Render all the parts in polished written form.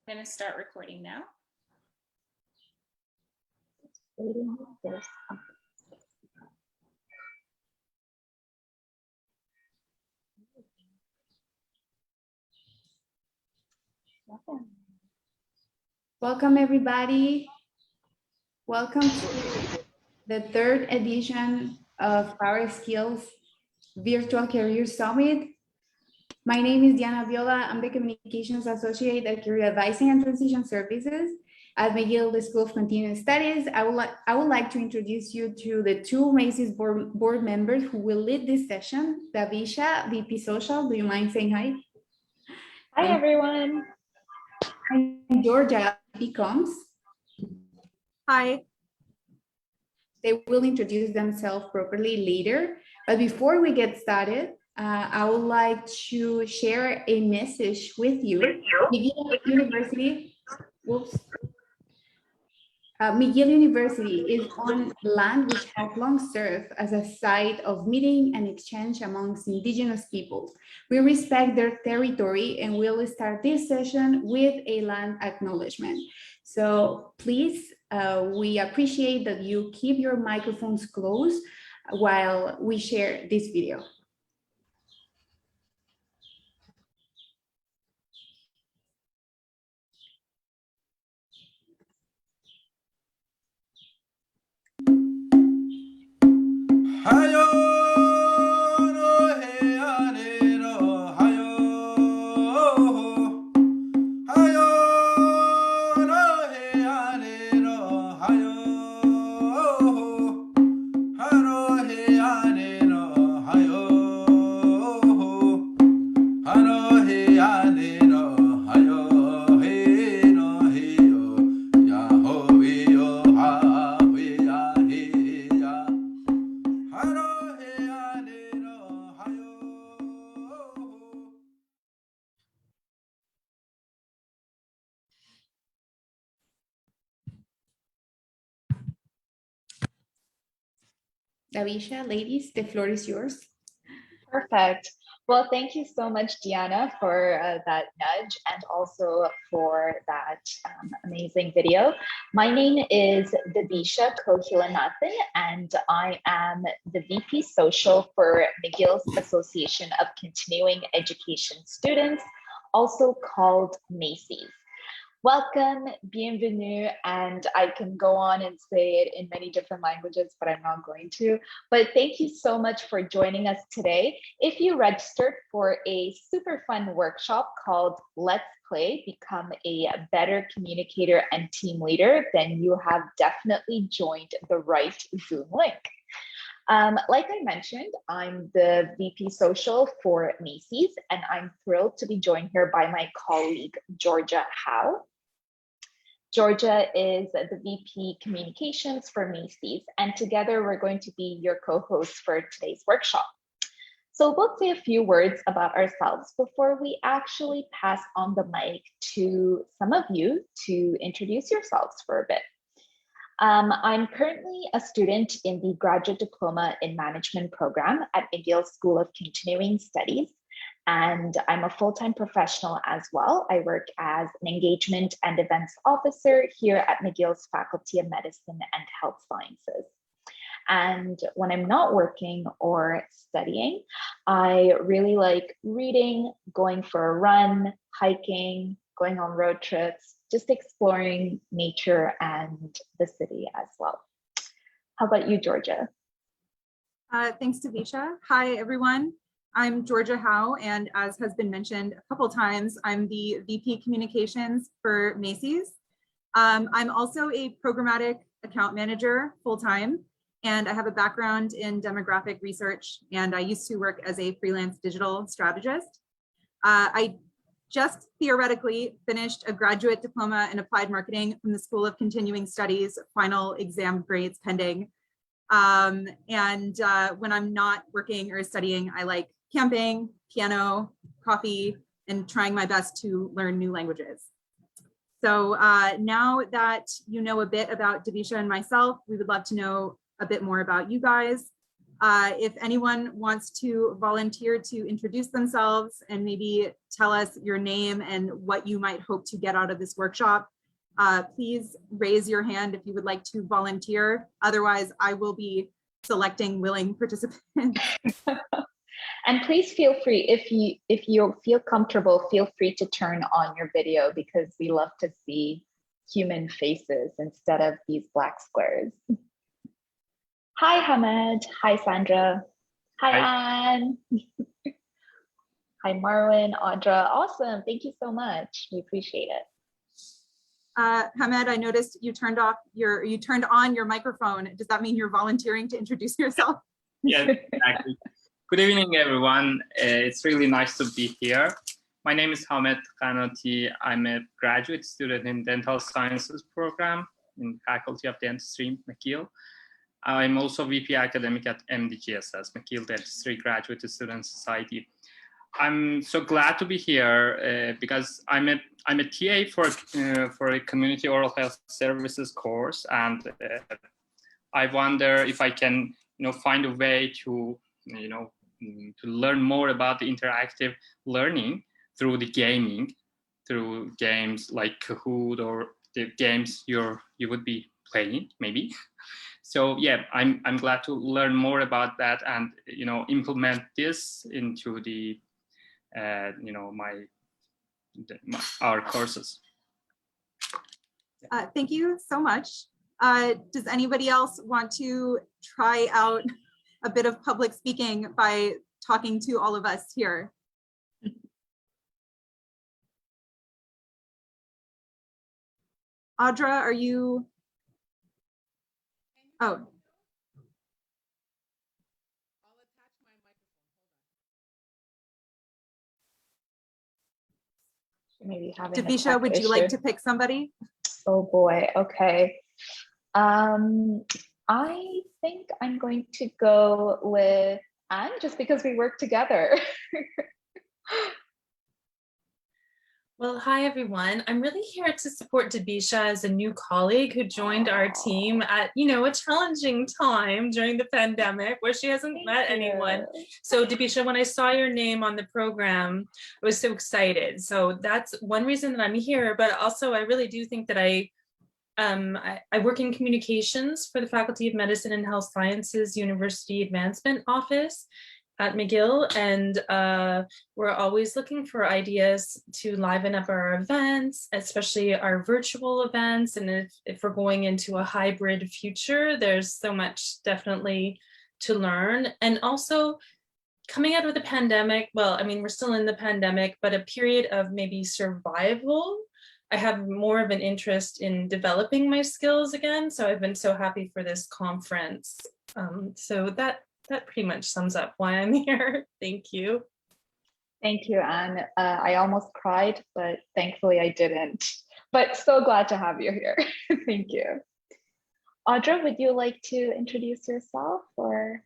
I'm going to start recording now. Welcome, everybody. Welcome to the third edition of PowerSkills Virtual Career Summit. My name is Diana Viola. I'm the Communications Associate at Career Advising and Transition Services at McGill School of Continuing Studies. I would like to introduce you to the two Macy's board members who will lead this session. Dhabisha, VP Social. Do you mind saying hi? Hi, everyone. And Georgia, VP Comms. Hi. They will introduce themselves properly later. But before we get started, I would like to share a message with you. McGill University, McGill University is on land which has long served as a site of meeting and exchange amongst indigenous peoples. We respect their territory and we'll start this session with a land acknowledgement. So please, we appreciate that you keep your microphones closed while we share this video. Dhabisha, ladies, the floor is yours. Perfect. Well, thank you so much, Diana, for that nudge and also for that amazing video. My name is Dhabisha Kohilanathan, and I am the VP Social for McGill's Association of Continuing Education Students, also called Macy's. Welcome, bienvenue, and I can go on and say it in many different languages, but I'm not going to. But thank you so much for joining us today. If you registered for a super fun workshop called Let's Play, Become a Better Communicator and Team Leader, then you have definitely joined the right Zoom link. Like I mentioned, I'm the VP Social for Macy's, and I'm thrilled to be joined here by my colleague, Georgia Howe. Georgia is the VP Communications for Macy's, and together we're going to be your co-hosts for today's workshop. So we'll say a few words about ourselves before we actually pass on the mic to some of you to introduce yourselves for a bit. I'm currently a student in the Graduate Diploma in Management program at McGill School of Continuing Studies, and I'm a full-time professional as well. I work as an engagement and events officer here at McGill's Faculty of Medicine and Health Sciences. And when I'm not working or studying, I really like reading, going for a run, hiking, going on road trips, just exploring nature and the city as well. How about you, Georgia? Thanks, Dhabisha. Hi, everyone. I'm Georgia Howe, and as has been mentioned a couple times, I'm the VP Communications for Macy's. I'm also a programmatic account manager full-time, and I have a background in demographic research, and I used to work as a freelance digital strategist. I just theoretically finished a graduate diploma in applied marketing from the School of Continuing Studies, final exam grades pending. When I'm not working or studying, I like camping, piano, coffee, and trying my best to learn new languages. So now that you know a bit about Dhabisha and myself, we would love to know a bit more about you guys. If anyone wants to volunteer to introduce themselves and maybe tell us your name and what you might hope to get out of this workshop, please raise your hand if you would like to volunteer. Otherwise, I will be selecting willing participants. And please feel free, if you feel comfortable, feel free to turn on your video, because we love to see human faces instead of these black squares. Hi, Hamed. Hi, Sandra. Hi, Anne. Hi, Marwin, Audra. Awesome. Thank you so much. We appreciate it. Hamed, I noticed you turned on your microphone. Does that mean you're volunteering to introduce yourself? Yes, exactly. Good evening, everyone. It's really nice to be here. My name is Hamed Khanati. I'm a graduate student in Dental Sciences program in Faculty of Dentistry, McGill. I'm also VP academic at MDGSS, McGill Dentistry Graduate Student Society. I'm so glad to be here because I'm a TA for a community oral health services course, and I wonder if I can find a way to to learn more about the interactive learning through the gaming, through games like Kahoot or the games you would be playing maybe. So yeah, I'm glad to learn more about that and implement this into the our courses. Thank you so much. Does anybody else want to try out a bit of public speaking by talking to all of us here? Audra, are you? Oh. Maybe having Dhabisha, would you like to pick somebody? Oh boy, okay. I think I'm going to go with Anne, just because we work together. Well, hi, everyone. I'm really here to support Dhabisha as a new colleague who joined our team at, a challenging time during the pandemic where she hasn't met anyone. So Dhabisha, when I saw your name on the program, I was so excited. So that's one reason that I'm here, but also I really do think that I work in communications for the Faculty of Medicine and Health Sciences University Advancement Office at McGill, and we're always looking for ideas to liven up our events, especially our virtual events. And if we're going into a hybrid future, there's so much definitely to learn. And also coming out of the pandemic, well, I mean, we're still in the pandemic, but a period of maybe survival, I have more of an interest in developing my skills again. So I've been so happy for this conference. So that pretty much sums up why I'm here. Thank you. Thank you, Anne. I almost cried, but thankfully I didn't. But so glad to have you here. Thank you. Audra, would you like to introduce yourself or?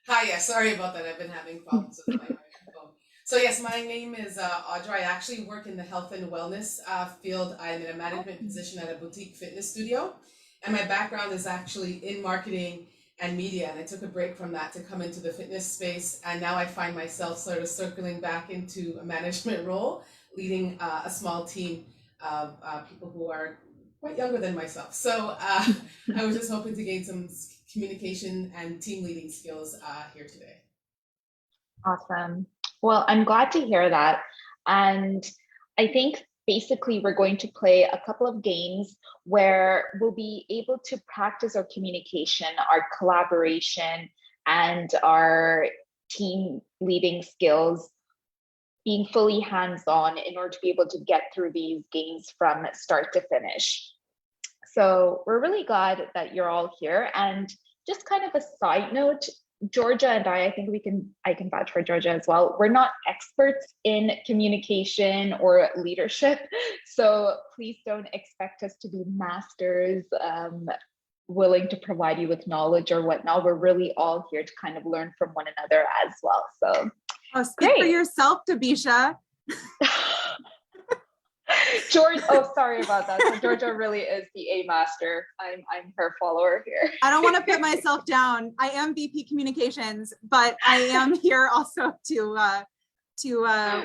Hi, yeah, sorry about that. I've been having problems with my microphone. So yes, my name is Audra. I actually work in the health and wellness field. I'm in a management position at a boutique fitness studio. And my background is actually in marketing and media. And I took a break from that to come into the fitness space. And now I find myself sort of circling back into a management role, leading a small team of people who are quite younger than myself. So I was just hoping to gain some communication and team leading skills here today. Awesome. Well, I'm glad to hear that. And I think basically we're going to play a couple of games where we'll be able to practice our communication, our collaboration, and our team leading skills, being fully hands-on in order to be able to get through these games from start to finish. So we're really glad that you're all here. And just kind of a side note, Georgia and I think I can vouch for Georgia as well. We're not experts in communication or leadership. So please don't expect us to be masters, willing to provide you with knowledge or whatnot. We're really all here to kind of learn from one another as well. So speak for yourself, Dhabisha. George, oh, sorry about that. So Georgia really is the A master. I'm her follower here. I don't want to put myself down. I am VP Communications, but I am here also to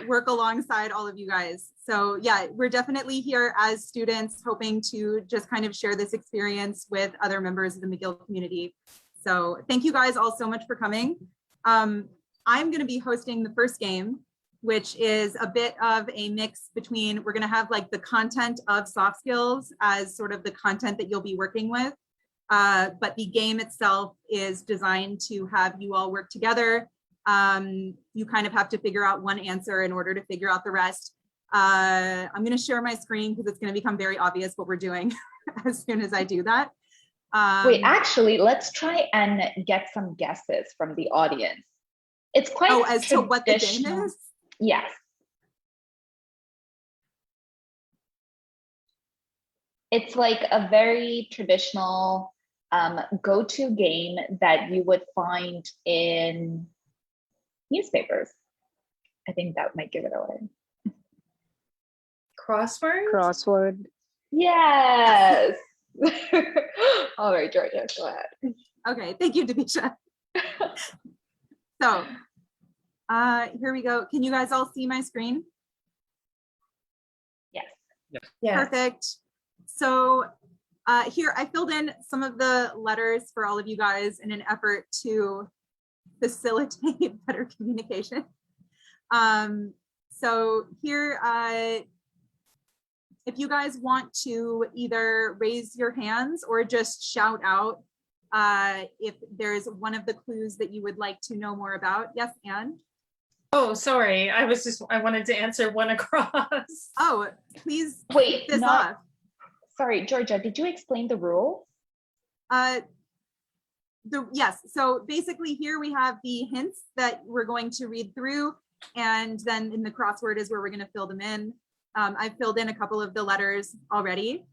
work alongside all of you guys. So yeah, we're definitely here as students hoping to just kind of share this experience with other members of the McGill community. So thank you guys all so much for coming. I'm going to be hosting the first game, which is a bit of a mix between, we're going to have like the content of soft skills as sort of the content that you'll be working with. But the game itself is designed to have you all work together. You kind of have to figure out one answer in order to figure out the rest. I'm going to share my screen because it's going to become very obvious what we're doing as soon as I do that. Wait, actually, let's try and get some guesses from the audience. It's quite as to what the game is? Yes. It's like a very traditional go-to game that you would find in newspapers. I think that might give it away. Crossword? Crossword. Yes. All right, Georgia, go ahead. Okay, thank you, Dhabisha. So here we go. Can you guys all see my screen? Yes. Yes. Perfect. So here I filled in some of the letters for all of you guys in an effort to facilitate better communication. So here, if you guys want to either raise your hands or just shout out if there's one of the clues that you would like to know more about. Yes, Anne? Oh, sorry. I wanted to answer one across. Oh, please Wait, kick this off. Sorry, Georgia, did you explain the rules? Yes, so basically here we have the hints that we're going to read through, and then in the crossword is where we're going to fill them in. I've filled in a couple of the letters already.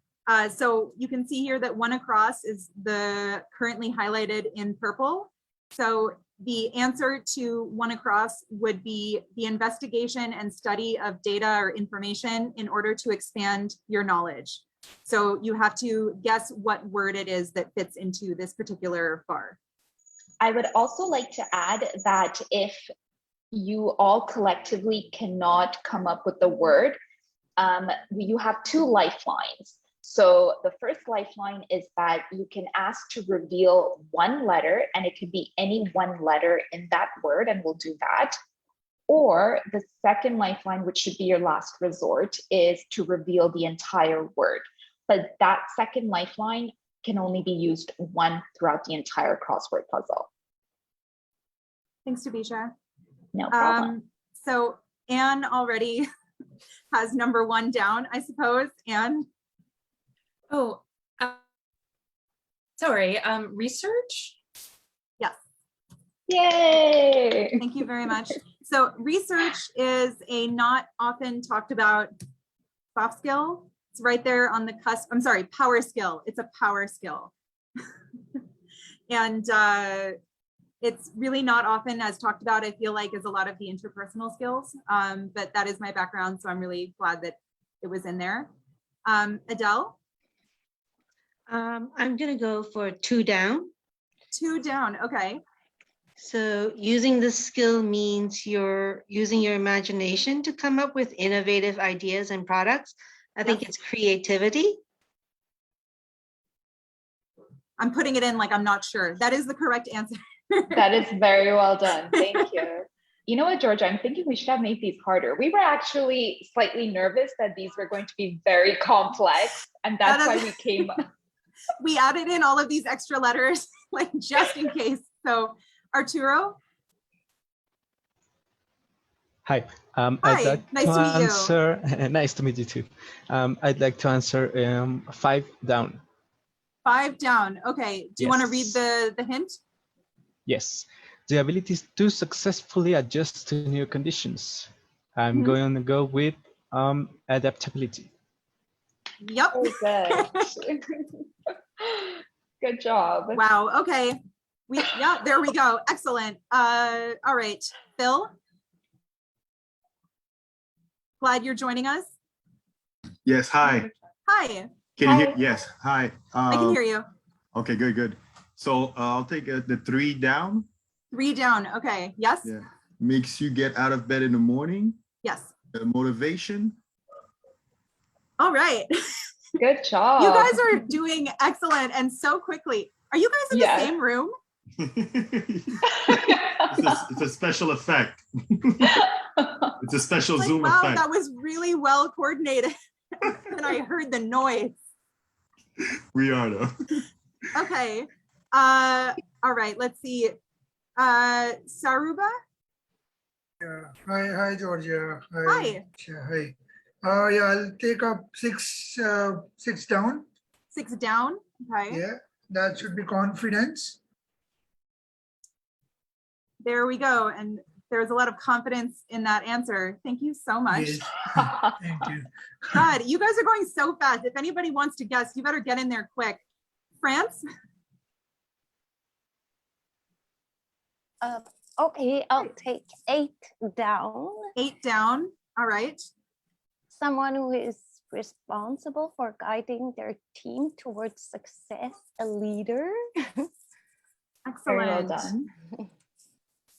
So you can see here that one across is the currently highlighted in purple. So the answer to one across would be the investigation and study of data or information in order to expand your knowledge. So you have to guess what word it is that fits into this particular bar. I would also like to add that if you all collectively cannot come up with the word, you have two lifelines. So the first lifeline is that you can ask to reveal one letter, and it could be any one letter in that word, and we'll do that. Or the second lifeline, which should be your last resort, is to reveal the entire word. But that second lifeline can only be used once throughout the entire crossword puzzle. Thanks, Dhabisha. No problem. So Anne already has number one down, I suppose. Anne? Oh, sorry. Research? Yes. Yay! Thank you very much. So research is a not often talked about soft skill. It's right there on the cusp. I'm sorry, power skill. It's a power skill. And it's really not often as talked about, I feel like, as a lot of the interpersonal skills. But that is my background, so I'm really glad that it was in there. Adele? I'm going to go for 2 down. 2 down, okay. So using this skill means you're using your imagination to come up with innovative ideas and products. I think it's creativity. I'm putting it in like I'm not sure. That is the correct answer. That is very well done. Thank you. You know what, Georgia, I'm thinking we should have made these harder. We were actually slightly nervous that these were going to be very complex, and that's why we came up. We added in all of these extra letters, like just in case. So Arturo? Hi. Hi, I'd like nice to to meet you. answer. Nice to meet you too. I'd like to answer 5 down. 5 down. Okay. Do you want to read the hint? Yes. The ability to successfully adjust to new conditions. I'm going to go with adaptability. Yep. Oh, good. Good job. Wow. Okay. Yeah, there we go. Excellent. All right. Phil? Glad you're joining us. Yes, hi. Hi, Can you hear? Yes, hi. I can hear you. Okay, good, good. So I'll take the 3 down. 3 down. Okay. Yes. Yeah. Makes you get out of bed in the morning. Yes. Motivation. All right. Good job. You guys are doing excellent and so quickly. Are you guys in the same room? It's a special effect. It's a special Like, Zoom wow, effect. that was really well coordinated. And I heard the noise. We are though. Okay. All right, let's see. Saruba? Hi, Georgia. Hi. Hi. Yeah, I'll take up 6 down. 6 down. Okay. Yeah, that should be confidence. There we go. And there's a lot of confidence in that answer. Thank you so much. Yes. Thank you. God, you guys are going so fast. If anybody wants to guess, you better get in there quick. France? Okay, I'll take 8 down. 8 down. All right. Someone who is responsible for guiding their team towards success, a leader. Excellent. Very well done.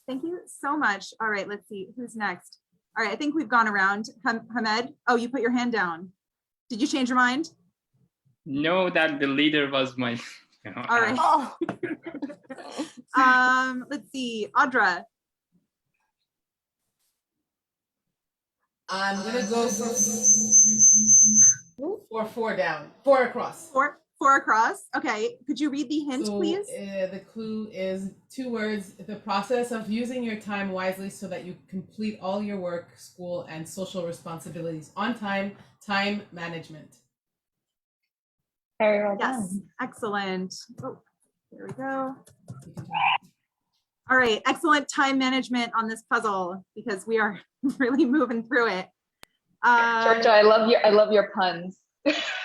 Thank you so much. All right, let's see who's next. All right, I think we've gone around. Hamed, oh, you put your hand down. Did you change your mind? No, that the leader was my. All right. Oh. Let's see, Audra. I'm gonna go for 4 down, 4 across. 4 across. Okay, could you read the hint, So, please? the clue is 2 words: the process of using your time wisely so that you complete all your work, school, and social responsibilities on time. Time management. Very well Yes, done. excellent. Oh, there we go. All right, excellent time management on this puzzle because we are really moving through it. Georgia, I love your puns.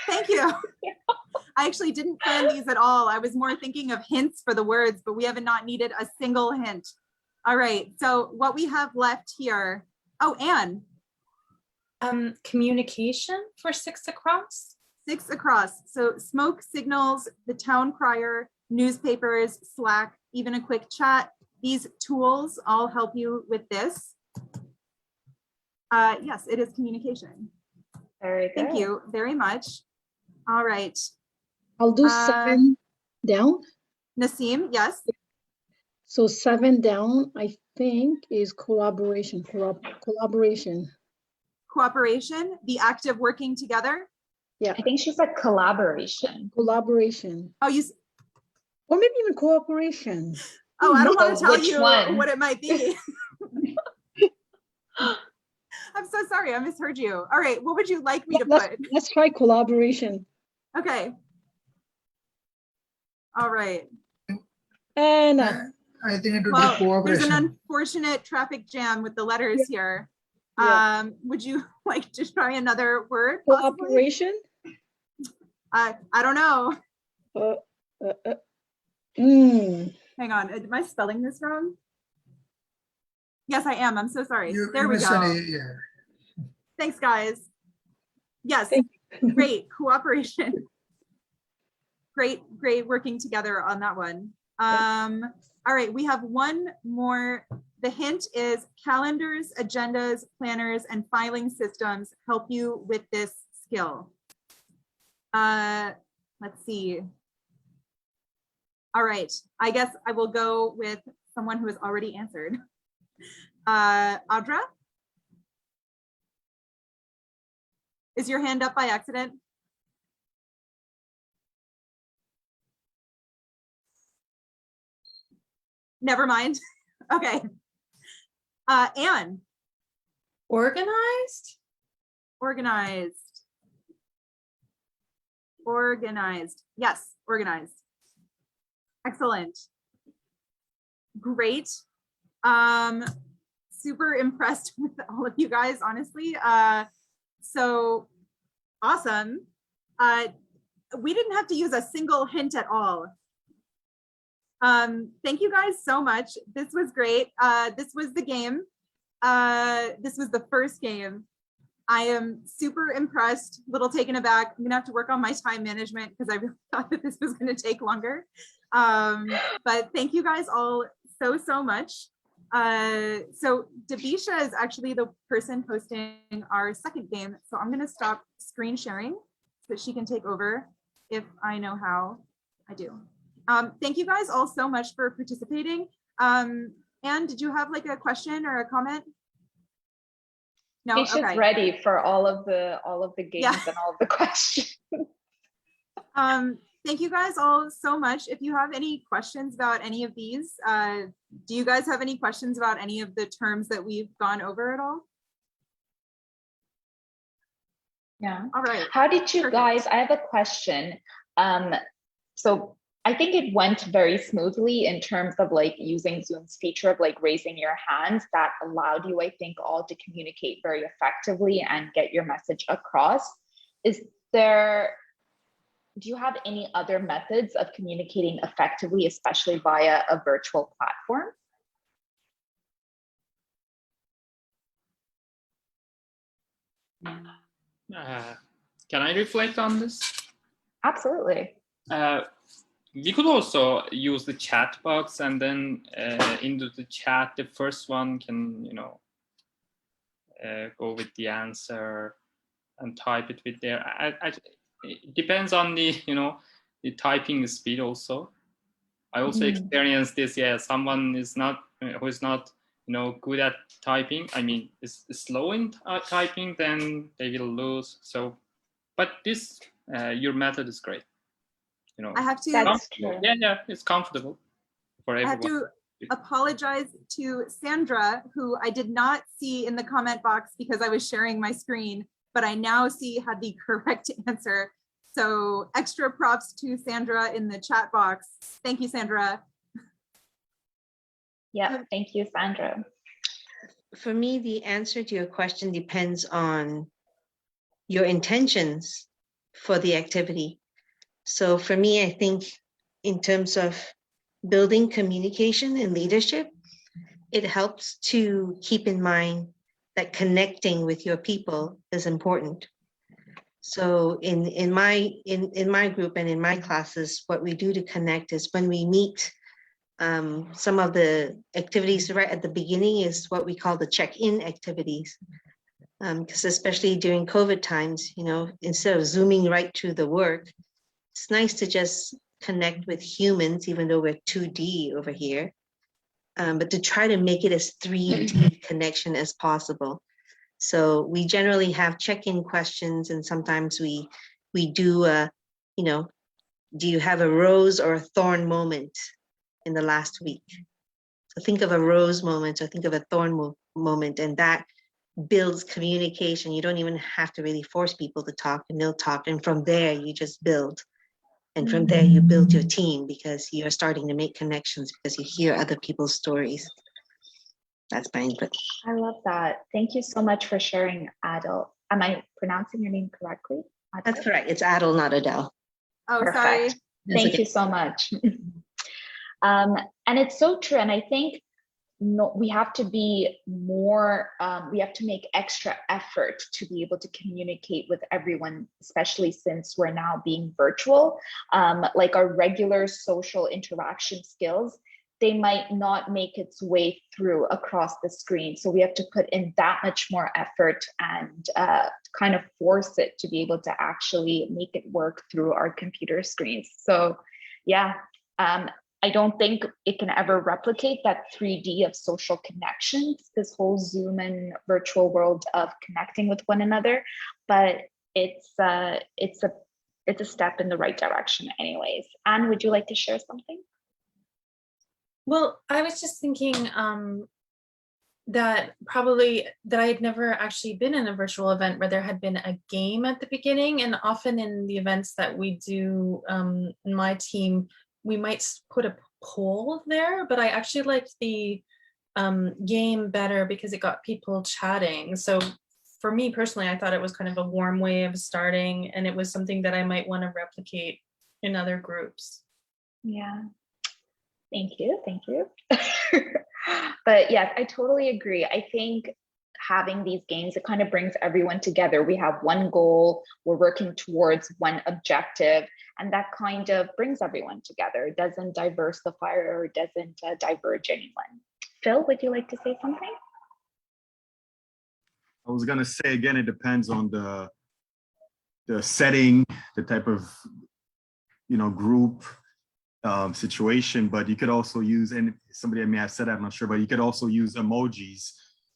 Thank you. I actually didn't plan these at all. I was more thinking of hints for the words, but we have not needed a single hint. All right, so what we have left here. Oh, Anne. Communication for 6 across. 6 across. So smoke signals, the town crier, newspapers, Slack, even a quick chat. These tools all help you with this. Yes, it is communication. Very good. Thank you very much. All right. I'll do 7 down. Naseem, yes. So 7 down, I think, is collaboration. Collaboration. Cooperation, the act of working together. Yeah. I think she said collaboration. Collaboration. Oh, you. Or maybe even cooperation. Oh, I don't want to tell Which you one? what it might be. I'm so sorry, I misheard you. All right, what would you like me to put? Let's try collaboration. Okay. All right. And I think it would Well, be there's an cooperation. unfortunate traffic jam with the letters here. Yeah. Would you like to try another word? Possibly? Cooperation? I don't know. Hang on, am I spelling this wrong? Yes, I am. I'm so sorry. There we go. Yeah. Thanks, guys. Yes, great cooperation. Great working together on that one. All right, we have one more. The hint is calendars, agendas, planners, and filing systems help you with this skill. Let's see. All right, I guess I will go with someone who has already answered. Audra? Is your hand up by accident? Never mind. Okay. Anne? Organized? Organized. Organized. Yes, organized. Excellent. Great. Super impressed with all of you guys, honestly. So awesome. We didn't have to use a single hint at all. Thank you guys so much. This was great. This was the game. This was the first game. I am super impressed, a little taken aback. I'm gonna have to work on my time management because I really thought that this was gonna take longer. But thank you guys all so much. So Dhabisha is actually the person hosting our second game. So I'm gonna stop screen sharing so that she can take over if I know how. I do. Thank you guys all so much for participating. Anne, did you have like a question or a comment? No, She's okay. ready for all of the games Yeah. and all of the questions. Thank you guys all so much. If you have any questions about any of these, do you guys have any questions about any of the terms that we've gone over at all? Yeah. All right. How did you Perfect. guys, I have a question. So I think it went very smoothly in terms of like using Zoom's feature of like raising your hands that allowed you, I think, all to communicate very effectively and get your message across. Do you have any other methods of communicating effectively, especially via a virtual platform? Can I reflect on this? Absolutely. We could also use the chat box, and then into the chat, the first one can, go with the answer and type it with there. It depends on the, the typing speed also. I also experienced this. Yeah, someone is not who is not, good at typing. I mean, is slow in typing, then they will lose. So, but this your method is great. I have to. That's true. Yeah, it's comfortable for everyone. I have to apologize to Sandra, who I did not see in the comment box because I was sharing my screen, but I now see had the correct answer. So extra props to Sandra in the chat box. Thank you, Sandra. Yeah, thank you, Sandra. For me, the answer to your question depends on your intentions for the activity. So for me, I think in terms of building communication and leadership, it helps to keep in mind that connecting with your people is important. So in my group and in my classes, what we do to connect is when we meet, some of the activities right at the beginning is what we call the check-in activities. Because especially during COVID times, instead of zooming right to the work, it's nice to just connect with humans, even though we're 2D over here, but to try to make it as 3D connection as possible. So we generally have check-in questions, and sometimes we do, do you have a rose or a thorn moment in the last week? So think of a rose moment or think of a thorn moment, and that builds communication. You don't even have to really force people to talk, and they'll talk. And from there, you just build. And from there, you build your team because you're starting to make connections because you hear other people's stories. That's my input. I love that. Thank you so much for sharing, Adel. Am I pronouncing your name correctly? Adel? That's correct. It's Adel, not Adele. Oh, Perfect. sorry. Thank you so much. And it's so true. And I think we have to be more, we have to make extra effort to be able to communicate with everyone, especially since we're now being virtual. Like our regular social interaction skills, they might not make its way through across the screen. So we have to put in that much more effort and kind of force it to be able to actually make it work through our computer screens. So yeah, I don't think it can ever replicate that 3D of social connections, this whole Zoom and virtual world of connecting with one another, but it's a step in the right direction anyways. Anne, would you like to share something? Well, I was just thinking that I had never actually been in a virtual event where there had been a game at the beginning, and often in the events that we do in my team, we might put a poll there, but I actually liked the game better because it got people chatting. So for me personally, I thought it was kind of a warm way of starting, and it was something that I might want to replicate in other groups. Yeah, thank you. But yes, I totally agree. I think having these games, it kind of brings everyone together. We have one goal, we're working towards one objective, and that kind of brings everyone together. It doesn't diversify or doesn't diverge anyone. Phil, would you like to say something? I was gonna say again, it depends on the setting, the type of group situation, but you could also use, and somebody may have said that, I'm not sure, but you could also use emojis,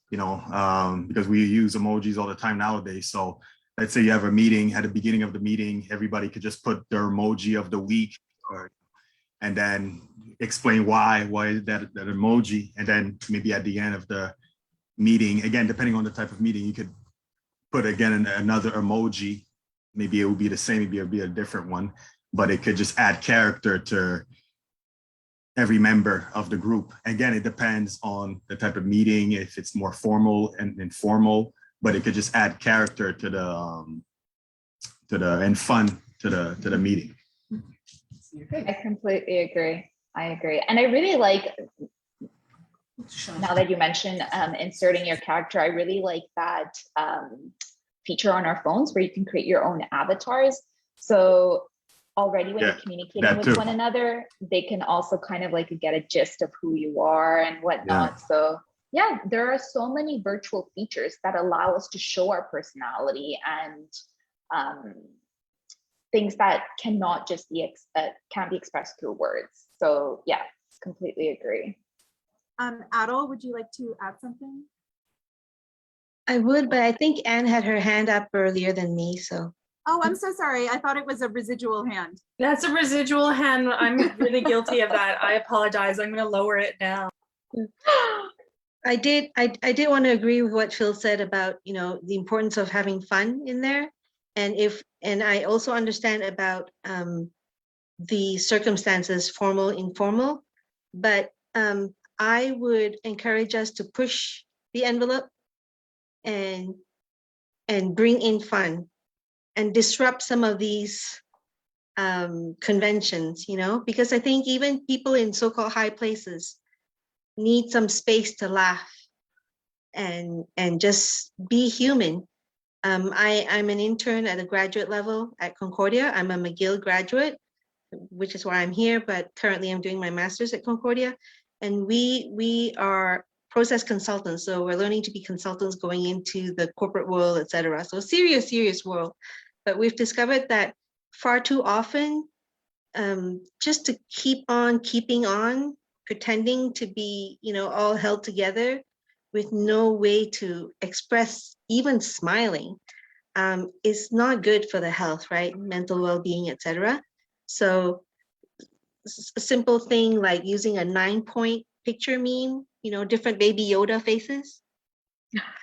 because we use emojis all the time nowadays. So let's say you have a meeting, at the beginning of the meeting, everybody could just put their emoji of the week, and then explain why that emoji, and then maybe at the end of the meeting, again, depending on the type of meeting, you could put again another emoji. Maybe it would be the same, maybe it would be a different one, but it could just add character to every member of the group. Again, it depends on the type of meeting, if it's more formal and informal, but it could just add character to the and fun to the meeting. I completely agree. I agree. And I really like, now that you mentioned inserting your character, I really like that feature on our phones where you can create your own avatars. So already when you're communicating with one another, they can also kind of like get a gist of who you are and whatnot. So yeah, there are so many virtual features that allow us to show our personality and things that cannot just be can't be expressed through words. So yeah, completely agree. Adel, would you like to add something? I would, but I think Anne had her hand up earlier than me, so. Oh, I'm so sorry. I thought it was a residual hand. That's a residual hand. I'm really guilty of that. I apologize. I'm going to lower it now. I did want to agree with what Phil said about, the importance of having fun in there. And I also understand about the circumstances, formal, informal, but I would encourage us to push the envelope and bring in fun and disrupt some of these conventions, because I think even people in so-called high places need some space to laugh and just be human. I'm an intern at a graduate level at Concordia. I'm a McGill graduate, which is why I'm here, but currently I'm doing my master's at Concordia. And we are process consultants. So we're learning to be consultants going into the corporate world, et cetera. So serious world. But we've discovered that far too often, just to keep on keeping on, pretending to be, all held together with no way to express even smiling, is not good for the health, right? Mental well-being, et cetera. So a simple thing like using a 9-point picture meme, different baby Yoda faces.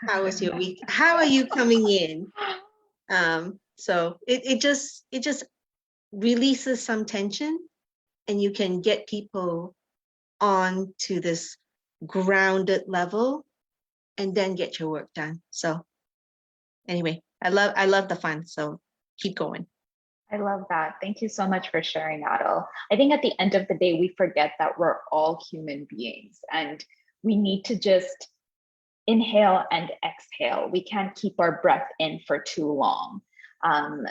How was your week? How are you coming in? So it just releases some tension, and you can get people on to this grounded level and then get your work done. So anyway, I love the fun. So keep going. I love that. Thank you so much for sharing, Adel. I think at the end of the day, we forget that we're all human beings and we need to just inhale and exhale. We can't keep our breath in for too long.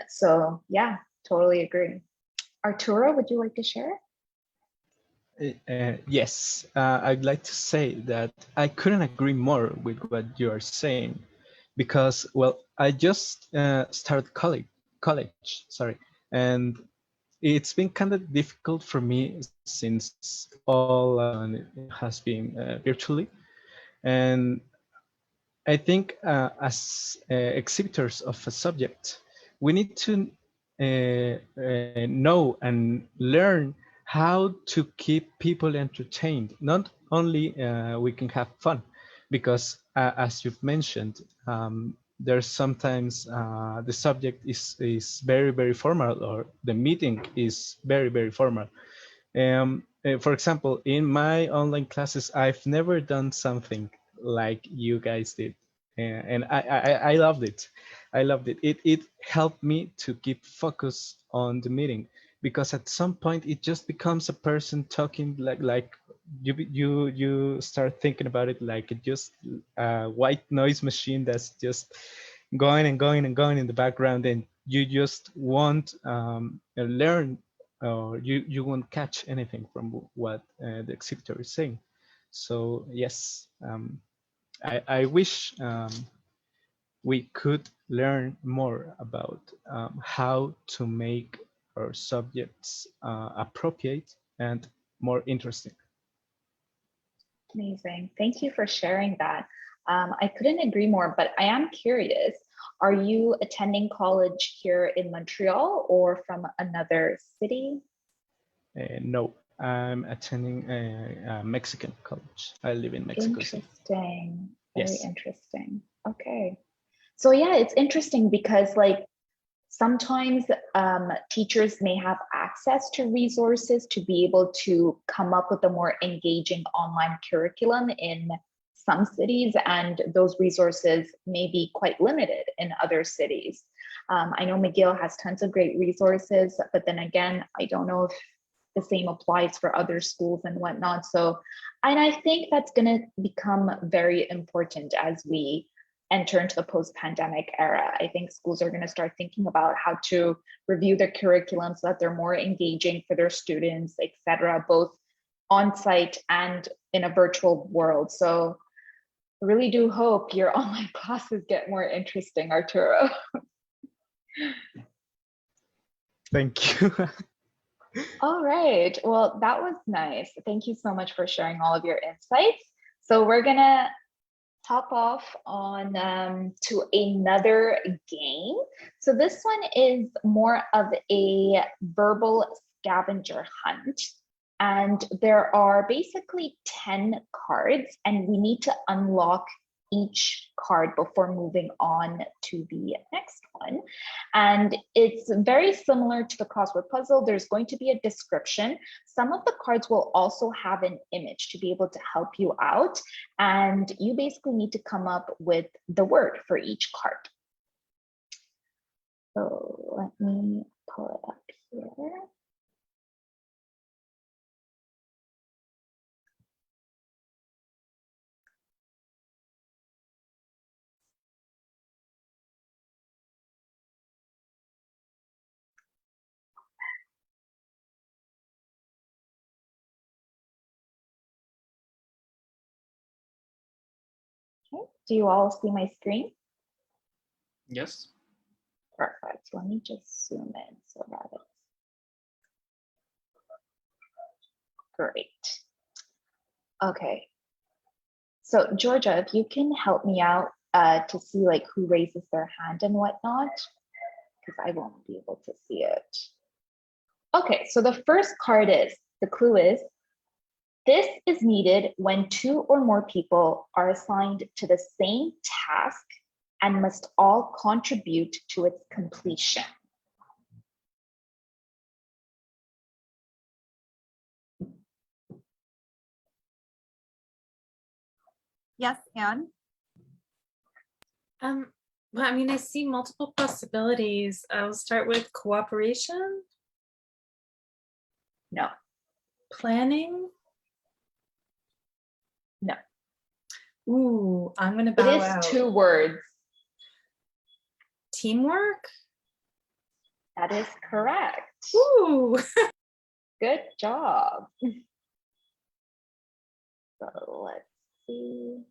So yeah, totally agree. Arturo, would you like to share? Yes, I'd like to say that I couldn't agree more with what you are saying, because, well, I just started college, and it's been kind of difficult for me since all has been virtually. And I think as exhibitors of a subject, we need to know and learn how to keep people entertained. Not only we can have fun, because as you've mentioned, there's sometimes the subject is very, very formal, or the meeting is very, very formal. For example, in my online classes, I've never done something like you guys did, and I loved it. I loved it. It helped me to keep focus on the meeting, because at some point it just becomes a person talking like you start thinking about it like just a white noise machine that's just going and going and going in the background, and you just won't learn, or you won't catch anything from what the exhibitor is saying. So yes, I wish we could learn more about how to make our subjects appropriate and more interesting. Amazing. Thank you for sharing that. I couldn't agree more, but I am curious. Are you attending college here in Montreal or from another city? No, I'm attending a Mexican college. I live in Mexico City. Interesting. Very Yes. interesting. Okay. So yeah, it's interesting because like sometimes teachers may have access to resources to be able to come up with a more engaging online curriculum in some cities, and those resources may be quite limited in other cities. I know McGill has tons of great resources, but then again, I don't know if the same applies for other schools and whatnot. So, and I think that's going to become very important as we enter into the post-pandemic era. I think schools are going to start thinking about how to review their curriculum so that they're more engaging for their students, etc., both on-site and in a virtual world. So I really do hope your online classes get more interesting, Arturo. Thank you. All right, well, that was nice. Thank you so much for sharing all of your insights. So we're gonna hop off on to another game. So this one is more of a verbal scavenger hunt. And there are basically 10 cards, and we need to unlock each card before moving on to the next one. And it's very similar to the crossword puzzle. There's going to be a description. Some of the cards will also have an image to be able to help you out. And you basically need to come up with the word for each card. So let me pull it up here. Okay, do you all see my screen? Yes. Perfect. Let me just zoom in so that it's great. Okay. So Georgia, if you can help me out to see like who raises their hand and whatnot, because I won't be able to see it. Okay, so the first card is, the clue is, this is needed when 2 or more people are assigned to the same task and must all contribute to its completion. Yes, Anne? Well, I mean, I see multiple possibilities. I'll start with cooperation. No. Planning. No. Ooh, I'm gonna bow It is out. 2 words. Teamwork. That is correct. Ooh. Good job. So let's see.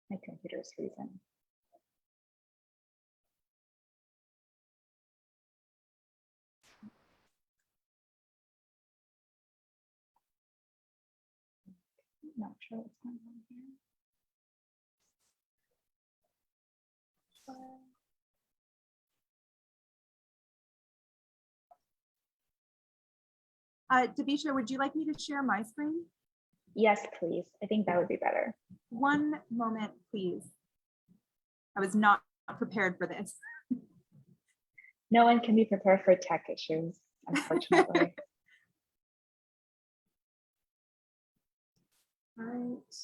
My computer's freezing. Not sure what's going on here. Dhabisha, would you like me to share my screen? Yes, please. I think that would be better. One moment, please. I was not prepared for this. No one can be prepared for tech issues, unfortunately. Right.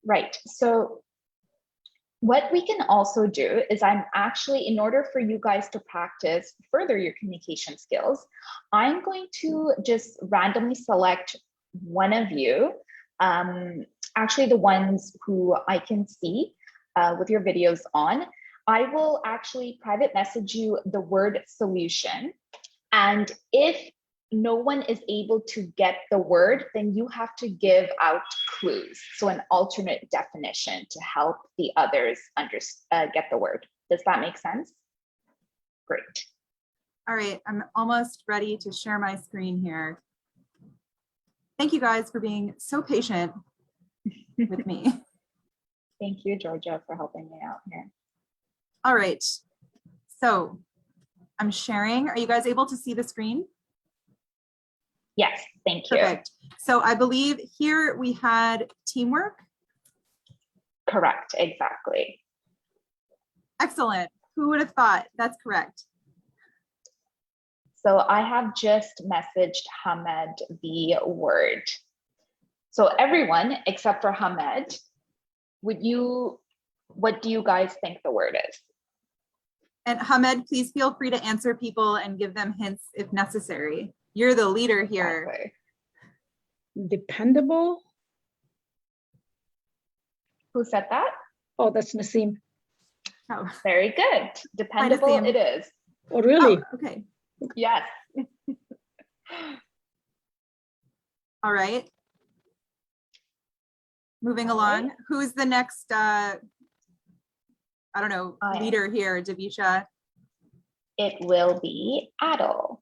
Right. So what we can also do is I'm actually, in order for you guys to practice further your communication skills, I'm going to just randomly select one of you, actually the ones who I can see with your videos on. I will actually private message you the word solution. And if no one is able to get the word, then you have to give out clues. So an alternate definition to help the others get the word. Does that make sense? Great. All right, I'm almost ready to share my screen here. Thank you guys for being so patient with me. Thank you, Georgia, for helping me out here. All right, so I'm sharing. Are you guys able to see the screen? Yes, thank you. Perfect. So I believe here we had teamwork. Correct, exactly. Excellent. Who would have thought? That's correct. So I have just messaged Hamed the word. So everyone except for Hamed, what do you guys think the word is? And Hamed, please feel free to answer people and give them hints if necessary. You're the leader here. Exactly. Dependable. Who said that? Oh, that's Nassim. Oh, very good. Dependable it is. Oh, really? Oh, okay. Yes. All right. Moving along. Who's the next, I don't know, leader here, Dhabisha? It will be Adol.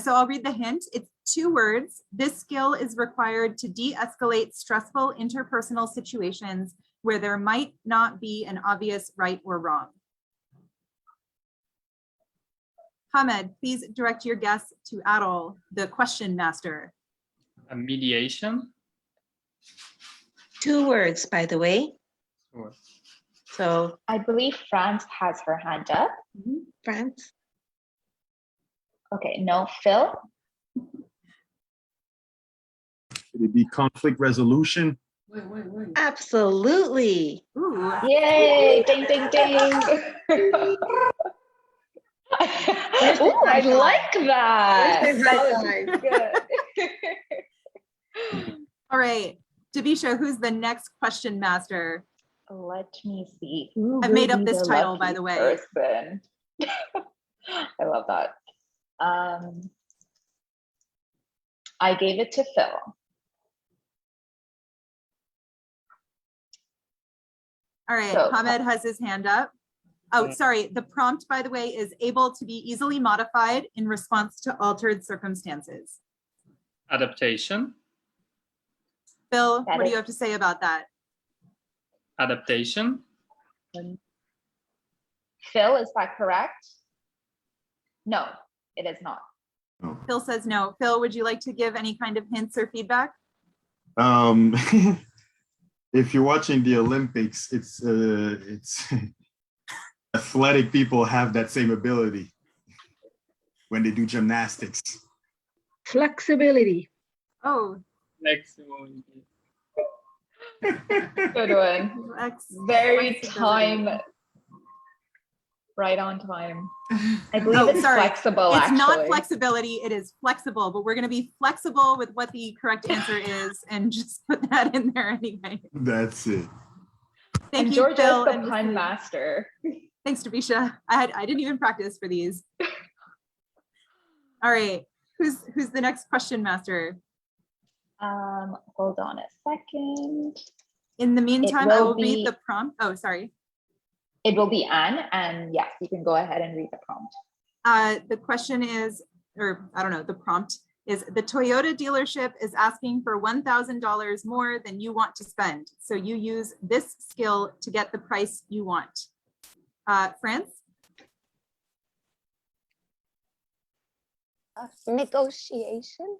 So I'll read the hint. It's 2 words. This skill is required to de-escalate stressful interpersonal situations where there might not be an obvious right or wrong. Hamed, please direct your guess to Adol, the question master. A mediation. 2 words, by the way. Sure. So I believe France has her hand up. France. Okay, no, Phil. Could it be conflict resolution? Wait. Absolutely. Ooh. Yay, ding, ding, ding. Oh, I like that. That was good. All right, Dhabisha, who's the next question master? Let me see. I've made up this title, by the way. Person. I love that. I gave it to Phil. All right, So, Hamed has his hand up. Oh, sorry. The prompt, by the way, is able to be easily modified in response to altered circumstances. Adaptation. Phil, what do you have to say about that? Adaptation. Phil, is that correct? No, it is not. Oh. Phil says no. Phil, would you like to give any kind of hints or feedback? If you're watching the Olympics, it's athletic people have that same ability when they do gymnastics. Flexibility. Oh. Flexibility. Good one. Very time. Right on time. I believe it's flexible. It's actually not flexibility, it is flexible, but we're going to be flexible with what the correct answer is and just put that in there anyway. That's it. Thank you, Georgia Phil. is the pun master. Thanks, Dhabisha. I didn't even practice for these. All right, who's the next question master? Hold on a second. In the meantime, I will read the prompt. Oh, sorry. It will be Anne, and yes, you can go ahead and read the prompt. The question is, or I don't know, the prompt is: the Toyota dealership is asking for $1,000 more than you want to spend. So you use this skill to get the price you want. France? Negotiation.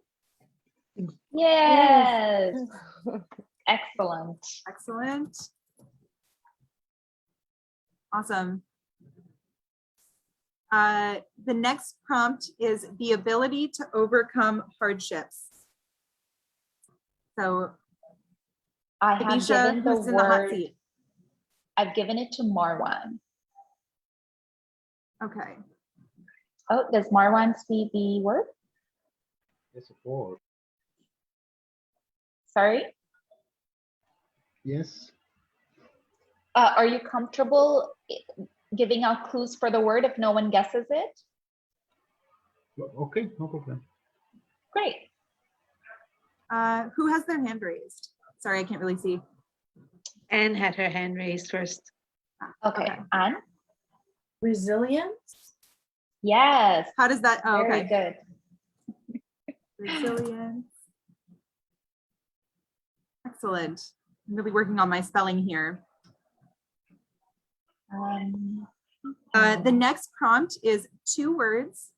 Yes. Excellent. Excellent. Awesome. The next prompt is the ability to overcome hardships. So I have Dhabisha, given the who's in the hot word, seat? I've given it to Marwan. Okay. Oh, does Marwan see the word? Yes, of course. Sorry? Yes. Are you comfortable giving out clues for the word if no one guesses it? Okay, no problem. Great. Who has their hand raised? Sorry, I can't really see. Anne had her hand raised first. Okay, Anne? Resilience? Yes. How does that? Oh, Very okay. good. Resilience. Excellent. I'm really working on my spelling here. The next prompt is 2 words,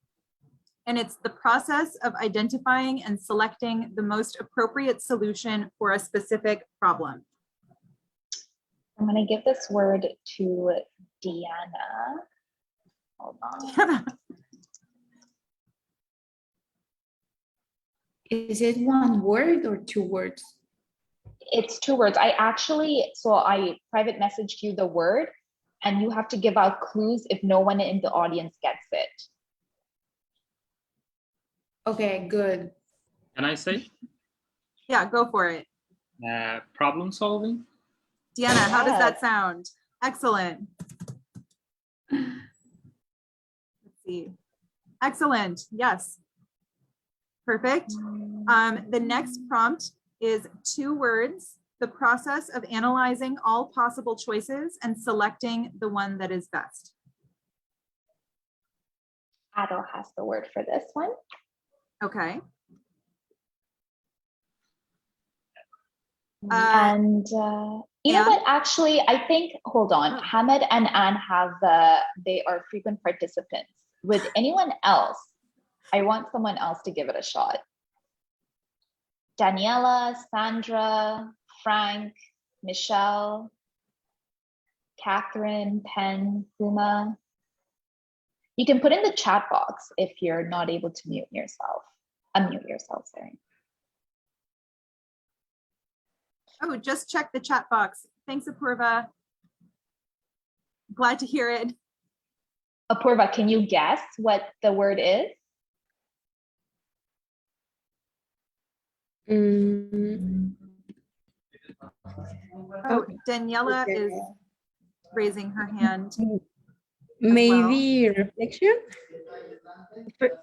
and it's the process of identifying and selecting the most appropriate solution for a specific problem. I'm going to give this word to Deanna. Hold on. Is it 1 word or 2 words? It's 2 words. So I private messaged you the word, and you have to give out clues if no one in the audience gets it. Okay, good. Can I say? Yeah, go for it. Problem solving. Deanna, how does that sound? Excellent. Let's see. Excellent. Yes. Perfect. The next prompt is 2 words, the process of analyzing all possible choices and selecting the one that is best. Adel has the word for this one. Okay. And you know what, actually, I think, hold on, Hamid and Anne they are frequent participants. With anyone else, I want someone else to give it a shot. Daniela, Sandra, Frank, Michelle, Catherine, Penn, Puma. You can put in the chat box if you're not able to unmute yourself, sorry. Oh, just check the chat box. Thanks, Apurva. Glad to hear it. Apurva, can you guess what the word is? Oh, Daniela is raising her hand. Maybe reflection?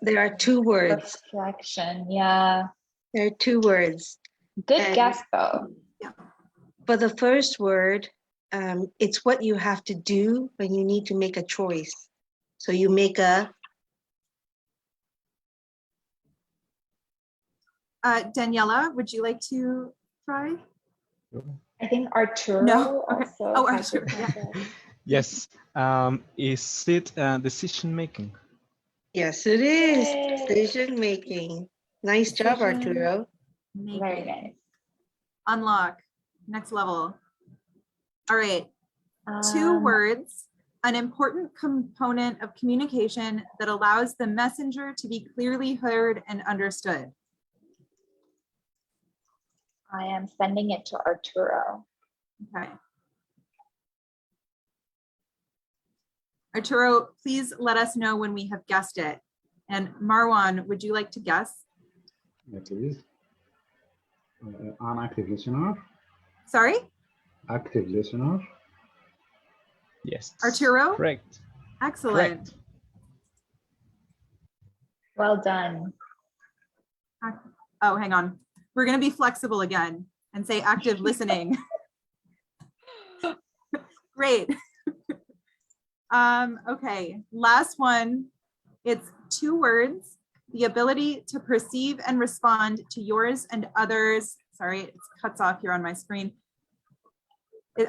There are 2 words. Reflection, yeah. There are 2 words. Good And guess, though. for the first word, it's what you have to do when you need to make a choice. So you make a. Daniela, would you like to try? I think Arturo No. Okay. also. Oh, has Arturo. it. Yeah. Yes. Is it decision making? Yes, it is. Yay. Decision making. Nice job, Arturo. Very nice. Unlock. Next level. All right. 2 words. An important component of communication that allows the messenger to be clearly heard and understood. I am sending it to Arturo. Okay. Arturo, please let us know when we have guessed it. And Marwan, would you like to guess? Yeah, please. An active listener. Sorry? Active listener. Yes. Arturo? Correct. Excellent. Correct. Well done. Oh, hang on. We're going to be flexible again and say active listening. Great. Okay, last one. It's 2 words. The ability to perceive and respond to yours and others. Sorry, it cuts off here on my screen.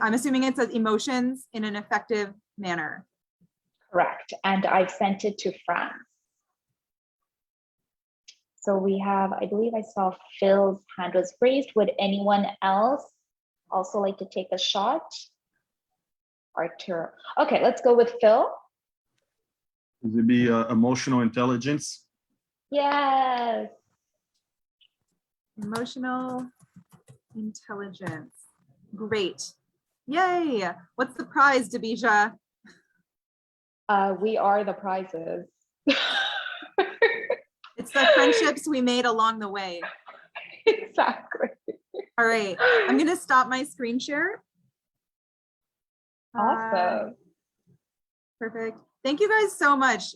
I'm assuming it says emotions in an effective manner. Correct. And I've sent it to France. So we have, I believe I saw Phil's hand was raised. Would anyone else also like to take a shot? Arturo. Okay, let's go with Phil. Would it be emotional intelligence? Yes. Emotional intelligence. Great. Yay. What's the prize, Dhabisha? We are the prizes. It's the friendships we made along the way. Exactly. All right. I'm going to stop my screen share. Awesome. Perfect. Thank you guys so much.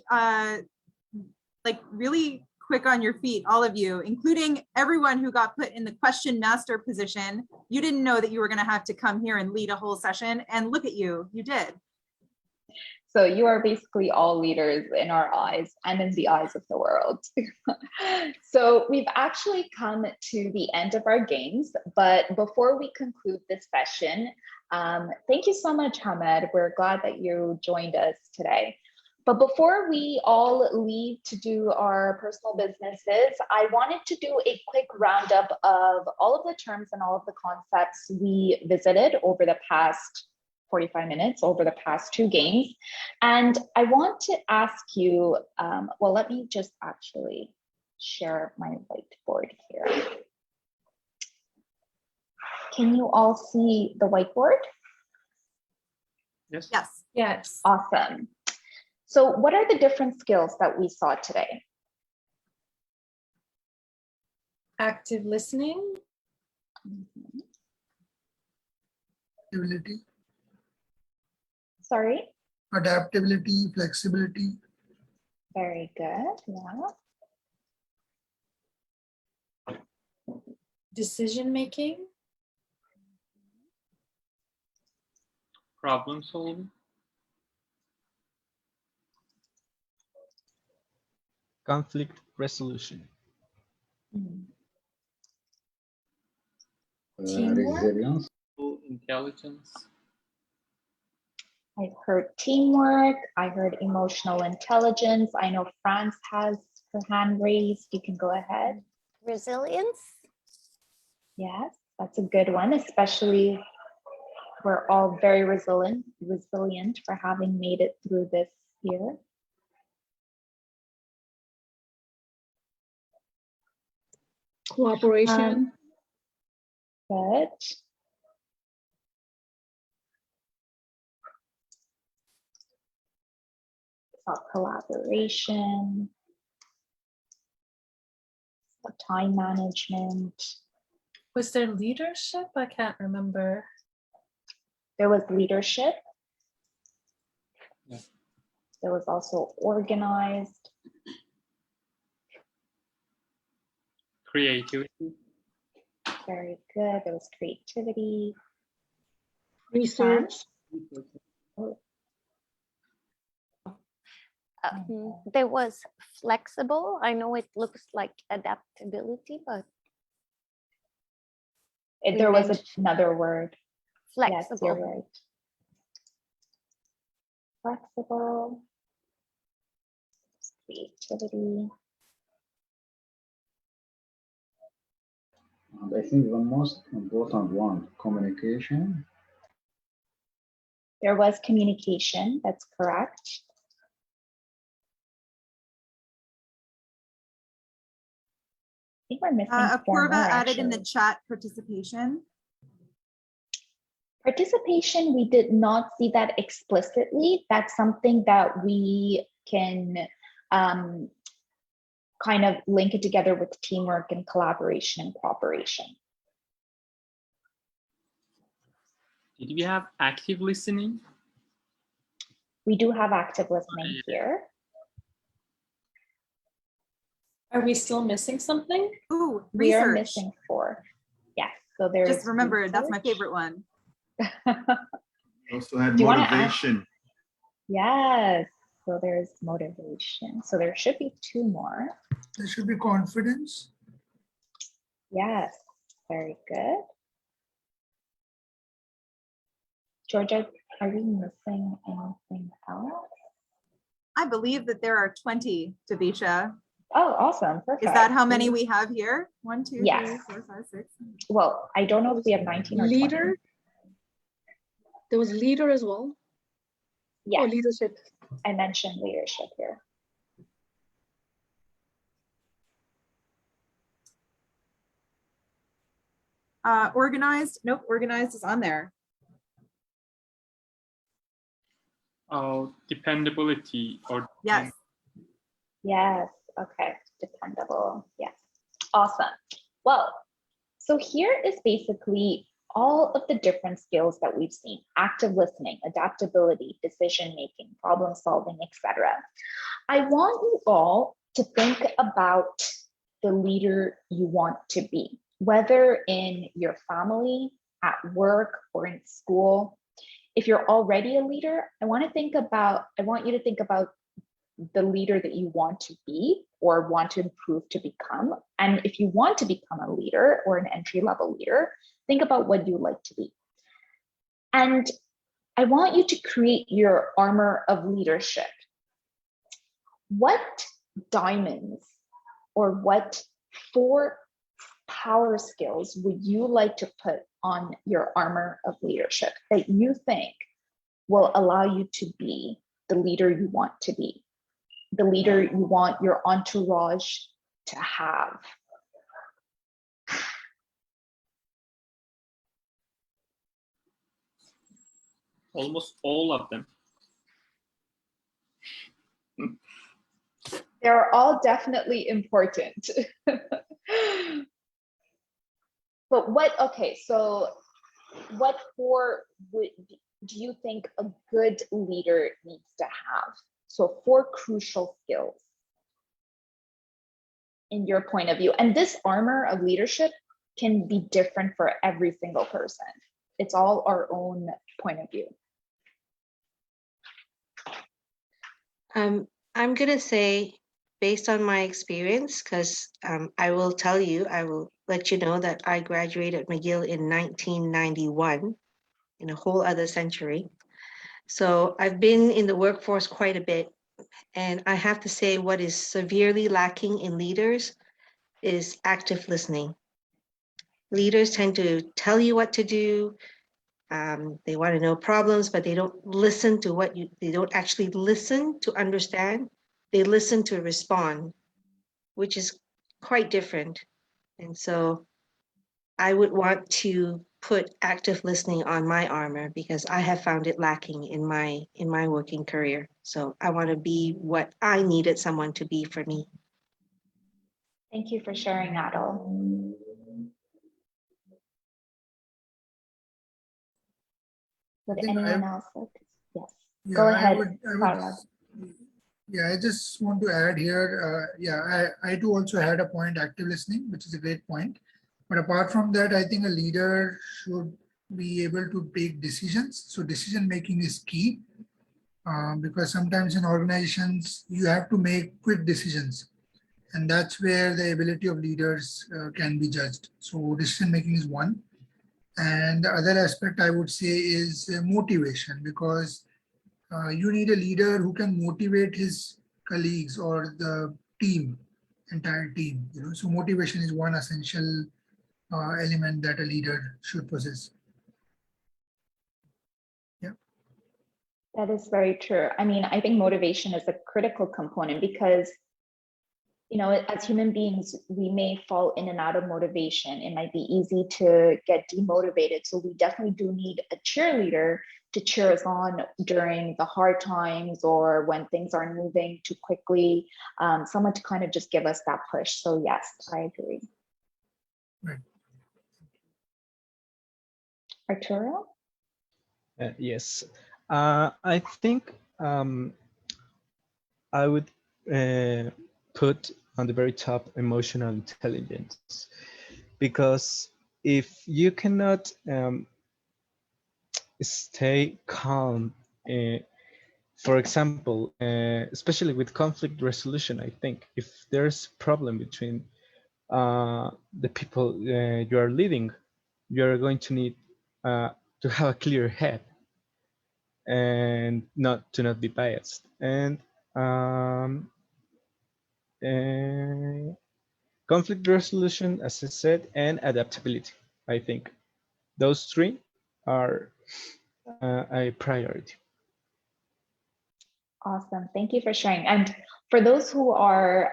Like really quick on your feet, all of you, including everyone who got put in the question master position. You didn't know that you were going to have to come here and lead a whole session, and look at you, you did. So you are basically all leaders in our eyes and in the eyes of the world. So we've actually come to the end of our games, but before we conclude this session, thank you so much, Hamed. We're glad that you joined us today. But before we all leave to do our personal businesses, I wanted to do a quick roundup of all of the terms and all of the concepts we visited over the past 45 minutes, over the past 2 games. And I want to ask you, well, let me just actually share my whiteboard here. Can you all see the whiteboard? Yes. Yes. Yes. Awesome. So what are the different skills that we saw today? Active listening. Adaptability, Sorry? adaptability, flexibility, Very good, yeah. Decision making. Problem solving. Conflict resolution. Teamwork. Resilience. Intelligence. I heard teamwork, I heard emotional intelligence. I know France has her hand raised. You can go ahead. Resilience. Yes, that's a good one, especially we're all very resilient for having made it through this year. Cooperation. Good. Collaboration, time management. Was there leadership? I can't remember. There was leadership. Yeah. There was also organized. Creativity. Very good. There was creativity. Research. Oh, There was flexible. I know it looks like adaptability, but there was mentioned another word. Yes, flexible. you're right. Flexible. Creativity. And I think the most important one, communication. There was communication. That's correct. I think we're missing 4 Apurva more, added in the actually. chat participation. Participation, we did not see that explicitly. That's something that we can kind of link it together with teamwork and collaboration and cooperation. Did we have active listening? We do have active listening here. Are we still missing something? Ooh, We are research. missing 4. Yes, so there's Just remember, that's my research. favorite one. We also had Do you wanna add- motivation. Yes, so there's motivation. So there should be 2 more. there should be confidence, Yes, very good. Georgia, are we missing anything else? I believe that there are 20, Dhabisha. Oh, awesome, perfect. Is that how many we have here? 1, 2, 3, Yes. 4, 5, 6. Well, I don't know if we have 19 or 20. Leader. There was leader as well. Yes. Oh, leadership. I mentioned leadership here. Organized, nope, organized is on there. Oh, dependability or Yes. Yes, okay, dependable, yes. Awesome. Well, so here is basically all of the different skills that we've seen: active listening, adaptability, decision-making, problem solving, etc. I want you all to think about the leader you want to be, whether in your family, at work, or in school. If you're already a leader, I want you to think about the leader that you want to be or want to improve to become. And if you want to become a leader or an entry-level leader, think about what you like to be. And I want you to create your armor of leadership. What diamonds or what 4 power skills would you like to put on your armor of leadership that you think will allow you to be the leader you want to be, the leader you want your entourage to have? almost all of them. They're all definitely important. But so what 4 do you think a good leader needs to have? So 4 crucial skills in your point of view. And this armor of leadership can be different for every single person. It's all our own point of view. I'm going to say, based on my experience, because I will let you know that I graduated McGill in 1991, in a whole other century. So I've been in the workforce quite a bit. And I have to say, what is severely lacking in leaders is active listening. Leaders tend to tell you what to do. They want to know problems, but they don't listen to they don't actually listen to understand. They listen to respond, which is quite different. And so I would want to put active listening on my armor because I have found it lacking in my working career. So I want to be what I needed someone to be for me. Thank you for sharing, Adel. Would anyone else like to? Yes. Yeah, Go ahead. I just want to add here, I do also had a point, active listening, which is a great point. But apart from that, I think a leader should be able to take decisions. So decision making is key because sometimes in organizations, you have to make quick decisions. And that's where the ability of leaders can be judged. So decision making is one. And the other aspect I would say is motivation, because you need a leader who can motivate his colleagues or the team, entire team. So motivation is one essential element that a leader should possess. Yeah. That is very true. I mean, I think motivation is a critical component because, as human beings, we may fall in and out of motivation. It might be easy to get demotivated. So we definitely do need a cheerleader to cheer us on during the hard times or when things aren't moving too quickly, someone to kind of just give us that push. So yes, I agree. Right. Arturo? Yes, I think I would put on the very top emotional intelligence, because if you cannot stay calm, for example, especially with conflict resolution, I think if there's a problem between the people you are leading, you're going to need to have a clear head and not be biased. And conflict resolution, as I said, and adaptability. I think those 3 are a priority. Awesome. Thank you for sharing. And for those who are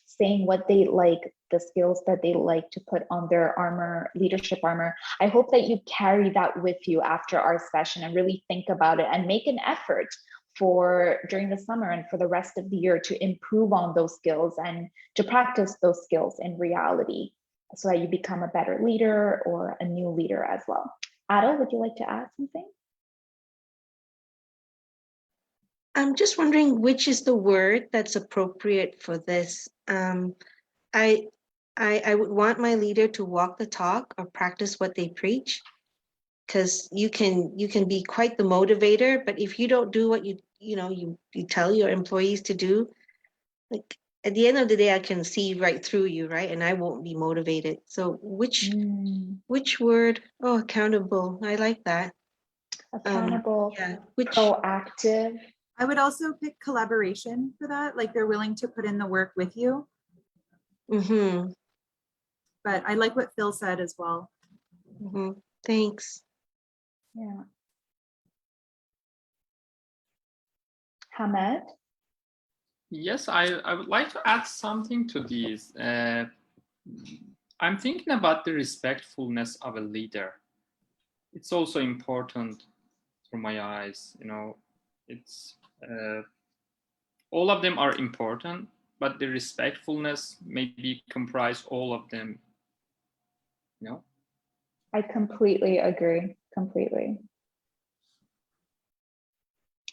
saying what they like, the skills that they like to put on their armor, leadership armor, I hope that you carry that with you after our session and really think about it and make an effort for during the summer and for the rest of the year to improve on those skills and to practice those skills in reality so that you become a better leader or a new leader as well. Ada, would you like to add something? I'm just wondering which is the word that's appropriate for this. I would want my leader to walk the talk or practice what they preach, because you can be quite the motivator, but if you don't do what you tell your employees to do, like at the end of the day, I can see right through you, right? And I won't be motivated. So which word? Oh, accountable. I like that. Accountable, yeah. proactive. I would also pick collaboration for that. Like they're willing to put in the work with you. Mm-hmm. But I like what Phil said as well. Mm-hmm. Thanks. Yeah. Hamed? Yes, I would like to add something to these. I'm thinking about the respectfulness of a leader. It's also important through my eyes, it's all of them are important, but the respectfulness maybe comprise all of them, I completely agree, completely.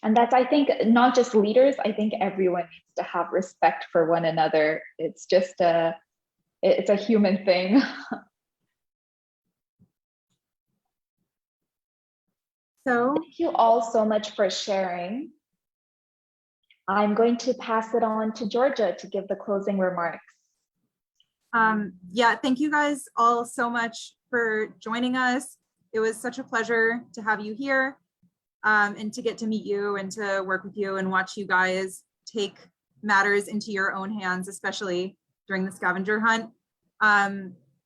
And that's, I think, not just leaders, I think everyone needs to have respect for one another. It's just it's a human thing. So thank you all so much for sharing. I'm going to pass it on to Georgia to give the closing remarks. Yeah, thank you guys all so much for joining us. It was such a pleasure to have you here and to get to meet you and to work with you and watch you guys take matters into your own hands, especially during the scavenger hunt.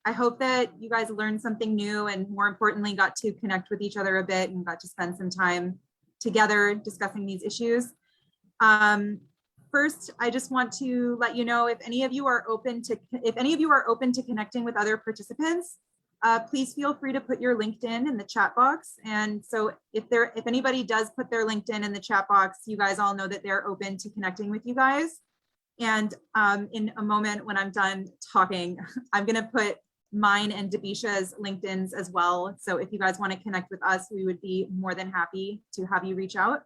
I hope that you guys learned something new and more importantly, got to connect with each other a bit and got to spend some time together discussing these issues. First, I just want to let you know if any of you are open to connecting with other participants, please feel free to put your LinkedIn in the chat box. And so if anybody does put their LinkedIn in the chat box, you guys all know that they're open to connecting with you guys. And in a moment when I'm done talking, I'm gonna put mine and Dhabisha's LinkedIns as well. So if you guys want to connect with us, we would be more than happy to have you reach out.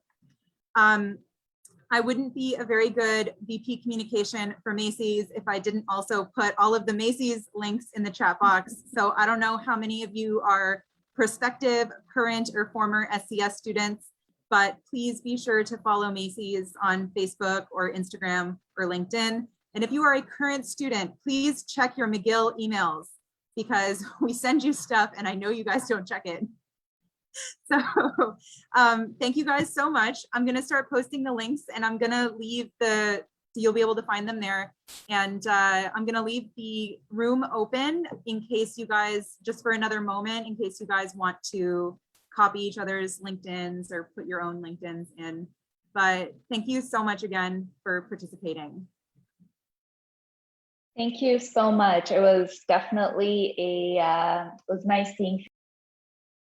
I wouldn't be a very good VP communication for Macy's if I didn't also put all of the Macy's links in the chat box. So I don't know how many of you are prospective, current, or former SCS students, but please be sure to follow Macy's on Facebook or Instagram or LinkedIn. And if you are a current student, please check your McGill emails because we send you stuff and I know you guys don't check it. So thank you guys so much. I'm going to start posting the links and I'm going to leave so you'll be able to find them there. And I'm going to leave the room open in case you guys, just for another moment, in case you guys want to copy each other's LinkedIns or put your own LinkedIns in. But thank you so much again for participating. Thank you so much. It was definitely it was nice seeing